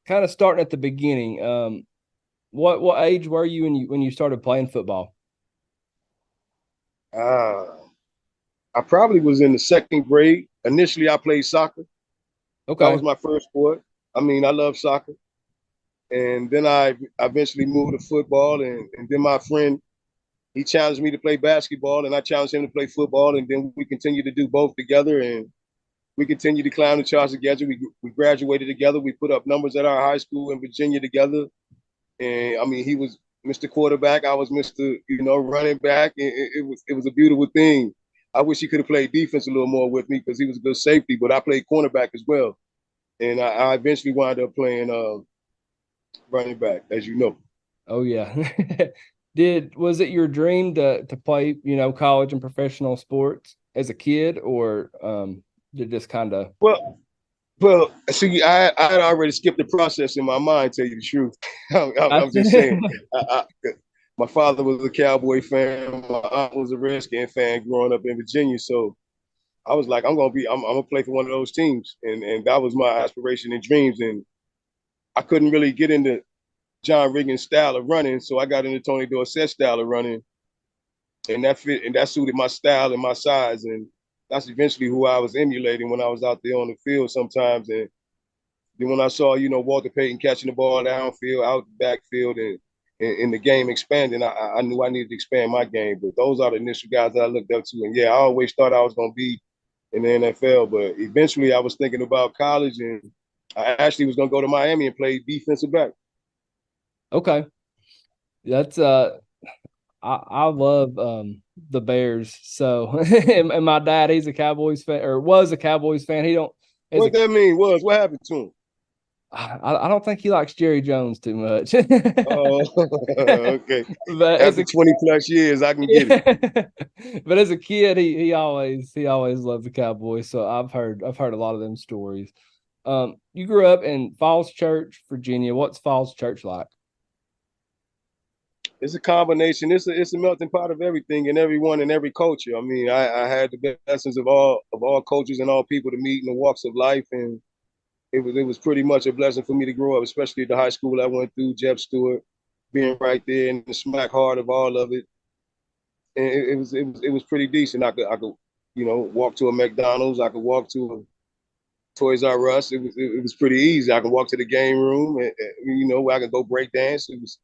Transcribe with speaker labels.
Speaker 1: kind of starting at the beginning. What age were you when you started playing football?
Speaker 2: Uh, I probably was in the second grade. Initially, I played soccer. That
Speaker 1: Okay.
Speaker 2: was my first sport. I mean, I love soccer. And then I eventually moved to football. And then my friend, he challenged me to play basketball, and I challenged him to play football. And then we continued to do both together. And we continued to climb the charts together. We graduated together. We put up numbers at our high school in Virginia together. And I mean, he was Mr. Quarterback. I was Mr. Running back. It was a beautiful thing. I wish he could have played defense a little more with me because he was a good safety, but I played cornerback as well. And I eventually wound up playing running back, as you know.
Speaker 1: Oh yeah. Did was it your dream to play, college and professional sports as a kid, or did just kind of
Speaker 2: Well, well, see, I had already skipped the process in my mind. Tell you the truth, I'm just saying. My father was a Cowboy fan. My aunt was a Redskin fan growing up in Virginia. So I was like, I'm gonna play for one of those teams, and that was my aspiration and dreams. And I couldn't really get into John Riggins' style of running, so I got into Tony Dorsett's style of running, and that suited my style and my size, and that's eventually who I was emulating when I was out there on the field sometimes. And then when I saw, Walter Payton catching the ball downfield, out the backfield, and the game expanding, I knew I needed to expand my game. But those are the initial guys that I looked up to. And yeah, I always thought I was going to be in the NFL, but eventually I was thinking about college, and I actually was going to go to Miami and play defensive back.
Speaker 1: okay? That's I love the Bears. So and my dad, he's a Cowboys fan or was a Cowboys fan. He don't as a
Speaker 2: What that mean was what happened to him?
Speaker 1: I don't think he likes Jerry Jones too much.
Speaker 2: Oh, okay.
Speaker 1: But as
Speaker 2: After
Speaker 1: a
Speaker 2: 20 plus years, I can get it.
Speaker 1: yeah, but as a kid, he always loved the Cowboys. So I've heard a lot of them stories. You grew up in Falls Church, Virginia. What's Falls Church like?
Speaker 2: It's a combination. It's a melting pot of everything and everyone and every culture. I mean, I had the blessings of all cultures and all people to meet in the walks of life, and it was pretty much a blessing for me to grow up, especially at the high school I went through, Jeff Stewart, being right there in the smack heart of all of it. And it was pretty decent. I could walk to a McDonald's. I could walk to a Toys R Us. It was pretty easy. I could walk to the game room, and I could go break dance. It was